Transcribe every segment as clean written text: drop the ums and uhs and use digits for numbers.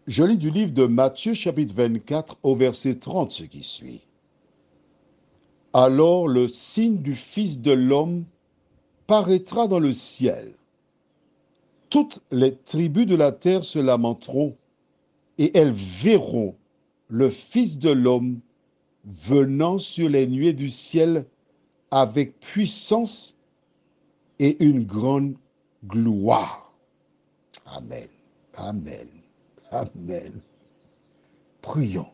Je lis du livre de Matthieu chapitre 24 au verset 30 ce qui suit. Alors le signe du Fils de l'homme paraîtra dans le ciel. Toutes les tribus de la terre se lamenteront et elles verront le Fils de l'homme venant sur les nuées du ciel avec puissance et une grande gloire. Amen. Amen. Amen. Prions.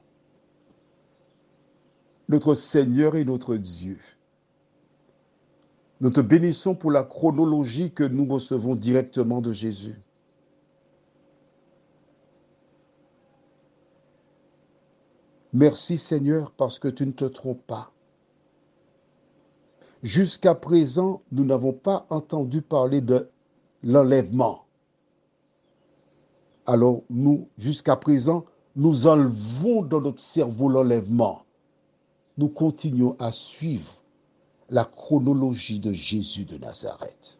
Notre Seigneur et notre Dieu, nous te bénissons pour la chronologie que nous recevons directement de Jésus. Merci Seigneur parce que tu ne te trompes pas. Jusqu'à présent, nous n'avons pas entendu parler de l'enlèvement. Alors nous, jusqu'à présent, nous enlevons dans notre cerveau l'enlèvement. Nous continuons à suivre la chronologie de Jésus de Nazareth.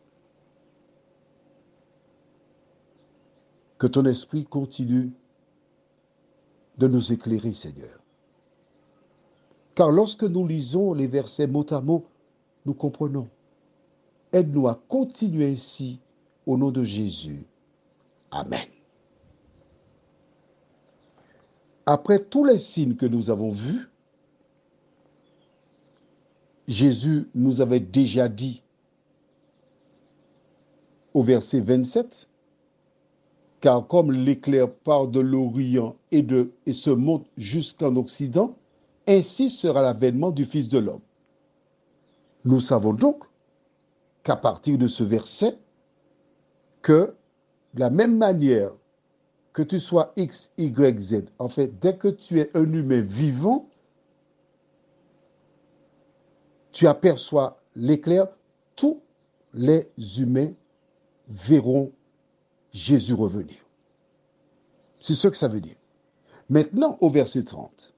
Que ton esprit continue de nous éclairer, Seigneur. Car lorsque nous lisons les versets mot à mot, nous comprenons. Aide-nous à continuer ainsi au nom de Jésus. Amen. Après tous les signes que nous avons vus, Jésus nous avait déjà dit au verset 27, car comme l'éclair part de l'Orient et se monte jusqu'en Occident, ainsi sera l'avènement du Fils de l'homme. Nous savons donc qu'à partir de ce verset, que de la même manière que tu sois X, Y, Z, en fait, dès que tu es un humain vivant, tu aperçois l'éclair, tous les humains verront Jésus revenir. C'est ce que ça veut dire. Maintenant, au verset 30,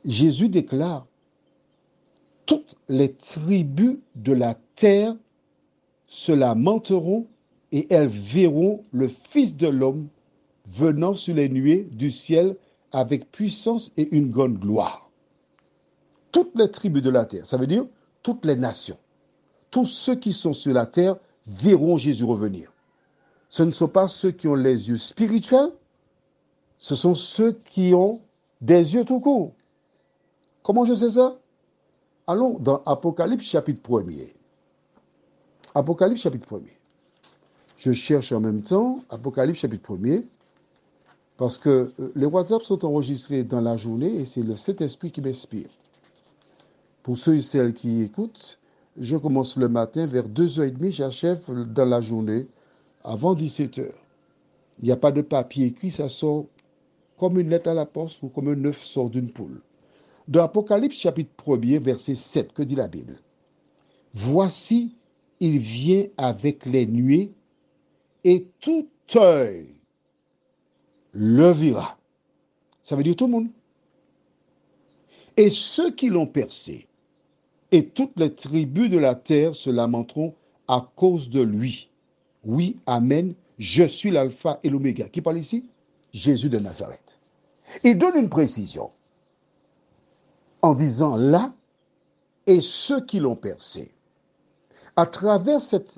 Jésus déclare « Toutes les tribus de la terre se lamenteront et elles verront le Fils de l'homme venant sur les nuées du ciel avec puissance et une grande gloire. » Toutes les tribus de la terre, ça veut dire toutes les nations, tous ceux qui sont sur la terre verront Jésus revenir. Ce ne sont pas ceux qui ont les yeux spirituels, ce sont ceux qui ont des yeux tout court. Comment je sais ça? Allons dans Apocalypse chapitre 1er. Apocalypse chapitre 1er. Je cherche en même temps Apocalypse chapitre 1er parce que les WhatsApp sont enregistrés dans la journée et c'est le Saint-Esprit qui m'inspire. Pour ceux et celles qui écoutent, je commence le matin vers 2h30, j'achève dans la journée avant 17h. Il n'y a pas de papier écrit, ça sort comme une lettre à la poste ou comme un œuf sort d'une poule. Dans Apocalypse chapitre 1er, verset 7, que dit la Bible? Voici, il vient avec les nuées et tout œil le verra. Ça veut dire tout le monde. Et ceux qui l'ont percé, et toutes les tribus de la terre se lamenteront à cause de lui. Oui, amen, je suis l'alpha et l'oméga. Qui parle ici? Jésus de Nazareth. Il donne une précision en disant là, et ceux qui l'ont percé. À travers cette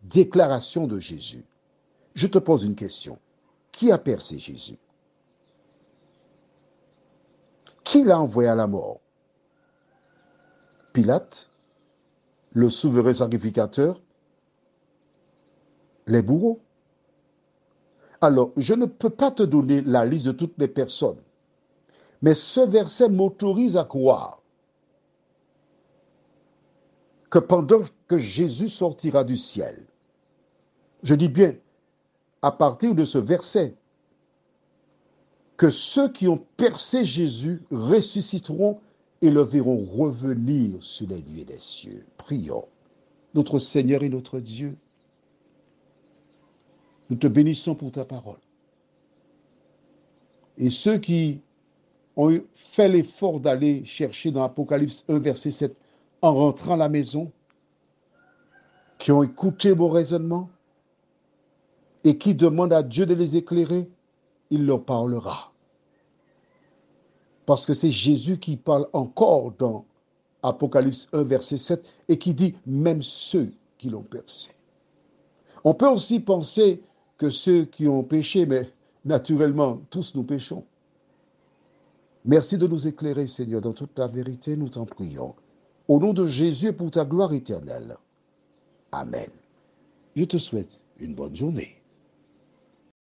déclaration de Jésus, je te pose une question. Qui a percé Jésus? Qui l'a envoyé à la mort? Pilate, le souverain sacrificateur, les bourreaux. Alors, je ne peux pas te donner la liste de toutes les personnes, mais ce verset m'autorise à croire que pendant que Jésus sortira du ciel, je dis bien, à partir de ce verset, que ceux qui ont percé Jésus ressusciteront et le verront revenir sur les nuées des cieux. Prions. Notre Seigneur et notre Dieu, nous te bénissons pour ta parole. Et ceux qui ont fait l'effort d'aller chercher dans Apocalypse 1, verset 7, en rentrant à la maison, qui ont écouté mon raisonnement et qui demandent à Dieu de les éclairer, il leur parlera. Parce que c'est Jésus qui parle encore dans Apocalypse 1, verset 7, et qui dit même ceux qui l'ont percé. On peut aussi penser que ceux qui ont péché, mais naturellement, tous nous péchons. Merci de nous éclairer, Seigneur, dans toute la vérité, nous t'en prions. Au nom de Jésus et pour ta gloire éternelle. Amen. Je te souhaite une bonne journée.